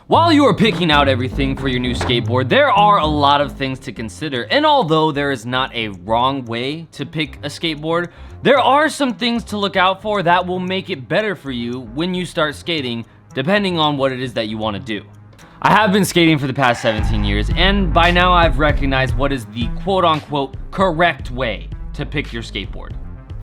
While you are picking out everything for your new skateboard, there are a lot of things to consider, and although there is not a wrong way to pick a skateboard, there are some things to look out for that will make it better for you when you start skating, depending on what it is that you want to do. I have been skating for the past 17 years, and by now I've recognized what is the quote-unquote correct way to pick your skateboard.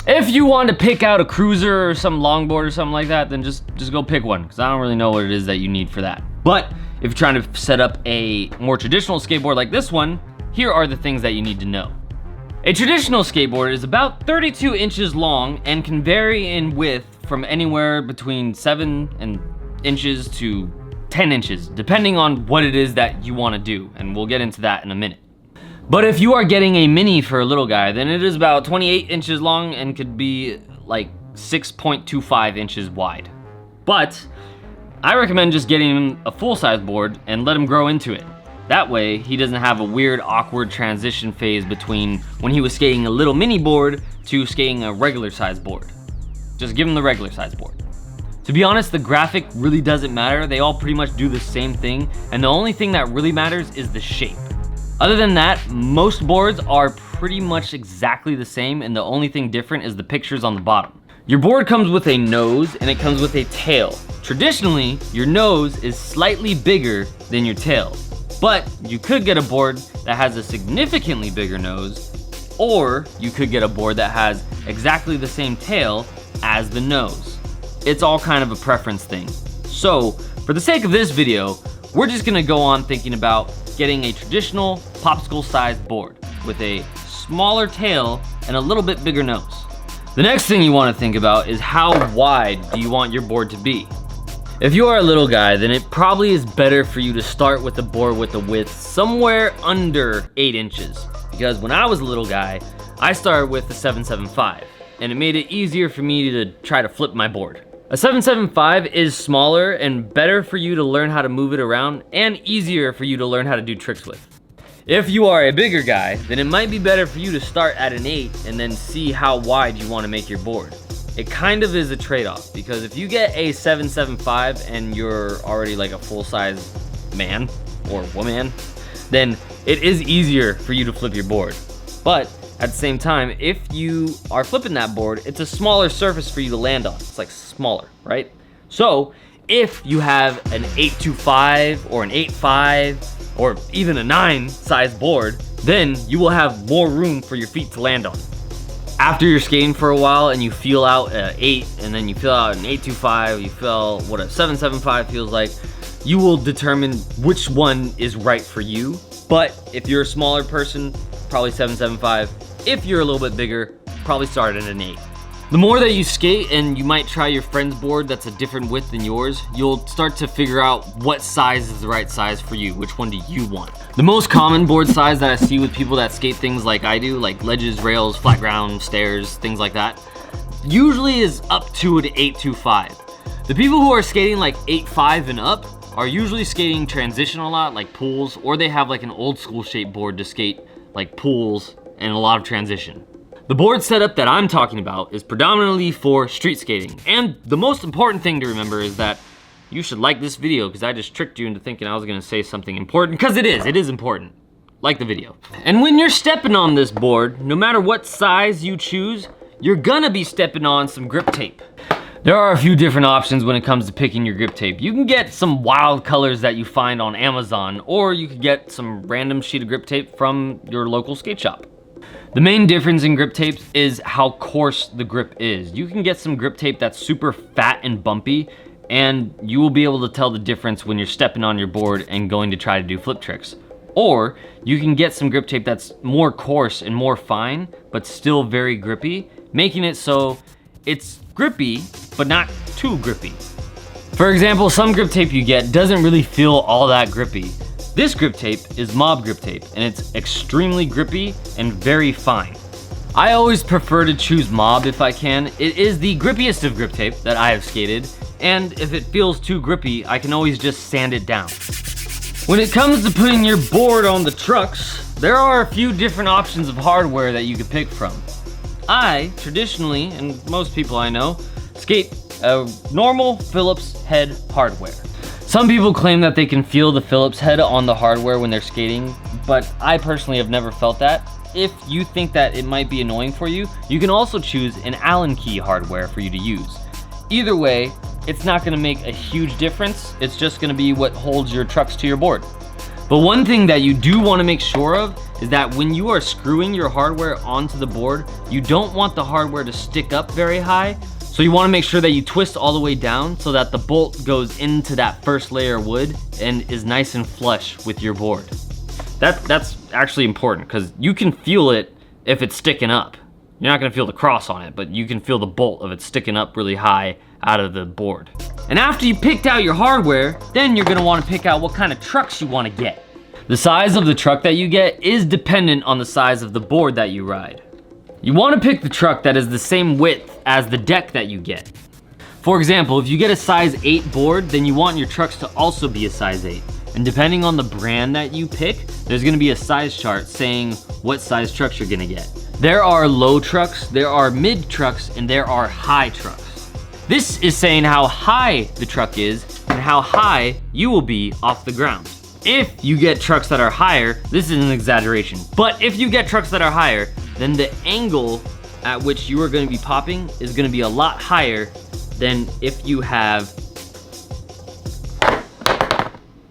If you want to pick out a cruiser or some longboard or something like that, then just go pick one, because I don't really know what it is that you need for that. But if you're trying to set up a more traditional skateboard like this one, here are the things that you need to know. A traditional skateboard is about 32 inches long and can vary in width from anywhere between 7 inches to 10 inches, depending on what it is that you want to do, and we'll get into that in a minute. But if you are getting a mini for a little guy, then it is about 28 inches long and could be like 6.25 inches wide. But I recommend just getting him a full-size board and let him grow into it. That way, he doesn't have a weird, awkward transition phase between when he was skating a little mini board to skating a regular size board. Just give him the regular size board. To be honest, the graphic really doesn't matter. They all pretty much do the same thing, and the only thing that really matters is the shape. Other than that, most boards are pretty much exactly the same, and the only thing different is the pictures on the bottom. Your board comes with a nose and it comes with a tail. Traditionally, your nose is slightly bigger than your tail, but you could get a board that has a significantly bigger nose, or you could get a board that has exactly the same tail as the nose. It's all kind of a preference thing. So, for the sake of this video, we're just gonna go on thinking about getting a traditional popsicle-sized board with a smaller tail and a little bit bigger nose. The next thing you want to think about is how wide do you want your board to be? If you are a little guy, then it probably is better for you to start with a board with a width somewhere under 8 inches. Because when I was a little guy, I started with the 775, and it made it easier for me to try to flip my board. A 775 is smaller and better for you to learn how to move it around, and easier for you to learn how to do tricks with. If you are a bigger guy, then it might be better for you to start at an 8 and then see how wide you want to make your board. It kind of is a trade-off, because if you get a 775 and you're already like a full-size man or woman, then it is easier for you to flip your board. But at the same time, if you are flipping that board, it's a smaller surface for you to land on. It's like smaller, right? So if you have an 825 or an 85 or even a 9 size board, then you will have more room for your feet to land on. After you're skating for a while and you feel out an 8 and then you feel out an 825, you feel what a 775 feels like, you will determine which one is right for you. But if you're a smaller person, probably 775. If you're a little bit bigger, probably start at an 8. The more that you skate and you might try your friend's board that's a different width than yours, you'll start to figure out what size is the right size for you. Which one do you want? The most common board size that I see with people that skate things like I do, like ledges, rails, flat ground, stairs, things like that, usually is up to an 825. The people who are skating like 8.5 and up are usually skating transition a lot, like pools, or they have like an old school shape board to skate like pools and a lot of transition. The board setup that I'm talking about is predominantly for street skating. And the most important thing to remember is that you should like this video, because I just tricked you into thinking I was gonna say something important, because it is important. Like the video. And when you're stepping on this board, no matter what size you choose, you're gonna be stepping on some grip tape. There are a few different options when it comes to picking your grip tape. You can get some wild colors that you find on Amazon, or you could get some random sheet of grip tape from your local skate shop. The main difference in grip tapes is how coarse the grip is. You can get some grip tape that's super fat and bumpy, and you will be able to tell the difference when you're stepping on your board and going to try to do flip tricks. Or you can get some grip tape that's more coarse and more fine, but still very grippy, making it so it's grippy, but not too grippy. For example, some grip tape you get doesn't really feel all that grippy. This grip tape is mob grip tape, and it's extremely grippy and very fine. I always prefer to choose mob if I can. It is the grippiest of grip tape that I have skated, and if it feels too grippy, I can always just sand it down. When it comes to putting your board on the trucks, there are a few different options of hardware that you could pick from. I, traditionally, and most people I know, skate a normal Phillips head hardware. Some people claim that they can feel the Phillips head on the hardware when they're skating, but I personally have never felt that. If you think that it might be annoying for you, you can also choose an Allen key hardware for you to use. Either way, it's not gonna make a huge difference. It's just gonna be what holds your trucks to your board. But one thing that you do wanna make sure of is that when you are screwing your hardware onto the board, you don't want the hardware to stick up very high. So you wanna make sure that you twist all the way down so that the bolt goes into that first layer of wood and is nice and flush with your board. That's actually important because you can feel it if it's sticking up. You're not gonna feel the cross on it, but you can feel the bolt of it sticking up really high out of the board. And after you picked out your hardware, then you're gonna wanna pick out what kind of trucks you wanna get. The size of the truck that you get is dependent on the size of the board that you ride. You wanna pick the truck that is the same width as the deck that you get. For example, if you get a size 8 board, then you want your trucks to also be a size 8. And depending on the brand that you pick, there's gonna be a size chart saying what size trucks you're gonna get. There are low trucks, there are mid trucks, and there are high trucks. This is saying how high the truck is and how high you will be off the ground. If you get trucks that are higher, this is an exaggeration, but if you get trucks that are higher, then the angle at which you are gonna be popping is gonna be a lot higher than if you have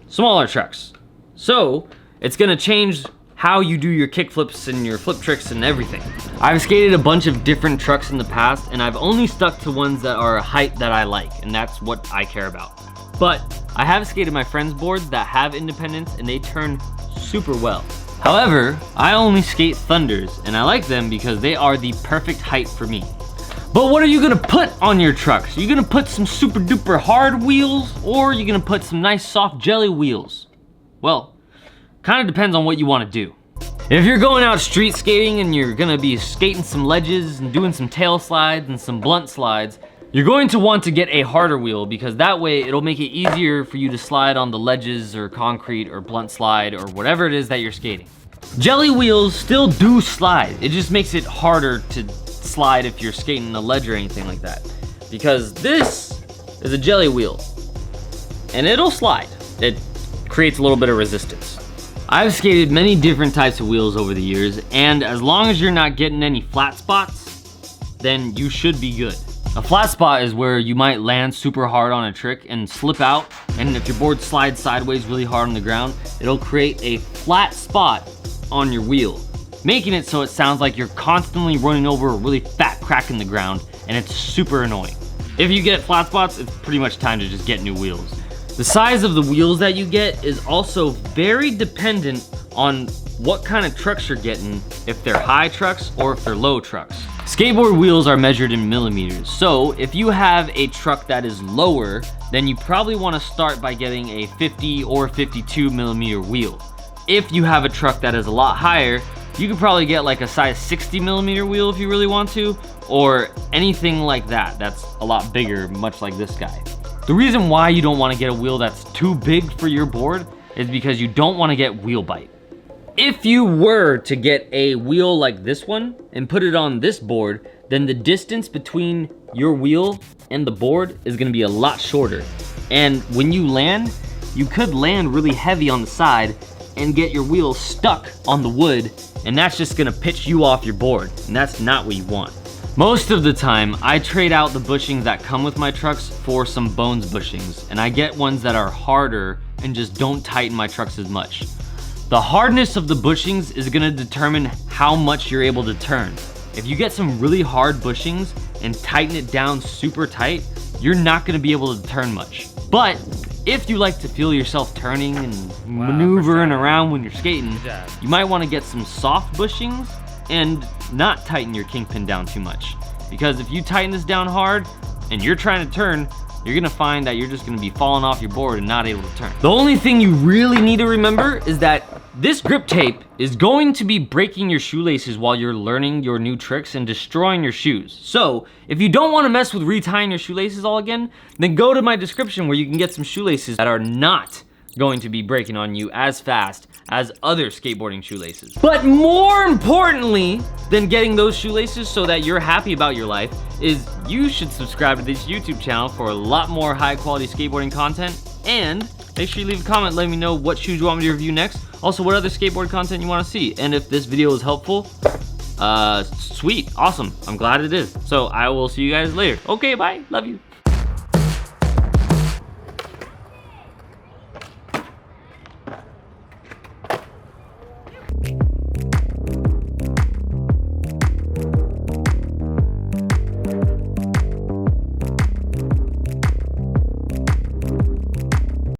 smaller trucks. So it's gonna change how you do your kick flips and your flip tricks and everything. I've skated a bunch of different trucks in the past and I've only stuck to ones that are a height that I like, and that's what I care about. But I have skated my friends' boards that have independence and they turn super well. However, I only skate Thunders and I like them because they are the perfect height for me. But what are you gonna put on your trucks? Are you gonna put some super duper hard wheels or are you gonna put some nice soft jelly wheels? Well, kind of depends on what you wanna do. If you're going out street skating and you're gonna be skating some ledges and doing some tail slides and some blunt slides, you're going to want to get a harder wheel because that way it'll make it easier for you to slide on the ledges or concrete or blunt slide or whatever it is that you're skating. Jelly wheels still do slide. It just makes it harder to slide if you're skating a ledge or anything like that. Because this is a jelly wheel and it'll slide. It creates a little bit of resistance. I've skated many different types of wheels over the years, and as long as you're not getting any flat spots, then you should be good. A flat spot is where you might land super hard on a trick and slip out, and if your board slides sideways really hard on the ground, it'll create a flat spot on your wheel, making it so it sounds like you're constantly running over a really fat crack in the ground, and it's super annoying. If you get flat spots, it's pretty much time to just get new wheels. The size of the wheels that you get is also very dependent on what kind of trucks you're getting, if they're high trucks or if they're low trucks. Skateboard wheels are measured in millimeters, so if you have a truck that is lower, then you probably want to start by getting a 50 or 52 millimeter wheel. If you have a truck that is a lot higher, you could probably get like a size 60 millimeter wheel if you really want to, or anything like that that's a lot bigger, much like this guy. The reason why you don't want to get a wheel that's too big for your board is because you don't want to get wheel bite. If you were to get a wheel like this one and put it on this board, then the distance between your wheel and the board is going to be a lot shorter. And when you land, you could land really heavy on the side and get your wheel stuck on the wood, and that's just going to pitch you off your board, and that's not what you want. Most of the time, I trade out the bushings that come with my trucks for some bones bushings, and I get ones that are harder and just don't tighten my trucks as much. The hardness of the bushings is gonna determine how much you're able to turn. If you get some really hard bushings and tighten it down super tight, you're not gonna be able to turn much. But if you like to feel yourself turning and maneuvering around when you're skating, you might wanna get some soft bushings and not tighten your kingpin down too much. Because if you tighten this down hard and you're trying to turn, you're gonna find that you're just gonna be falling off your board and not able to turn. The only thing you really need to remember is that this grip tape is going to be breaking your shoelaces while you're learning your new tricks and destroying your shoes. So if you don't wanna mess with retying your shoelaces all again, then go to my description where you can get some shoelaces that are not going to be breaking on you as fast as other skateboarding shoelaces. But more importantly than getting those shoelaces so that you're happy about your life is you should subscribe to this YouTube channel for a lot more high quality skateboarding content And make sure you leave a comment letting me know what shoes you want me to review next. Also, what other skateboard content you want to see. And if this video was helpful, sweet, awesome. I'm glad it is. So I will see you guys later. Okay, bye. Love you.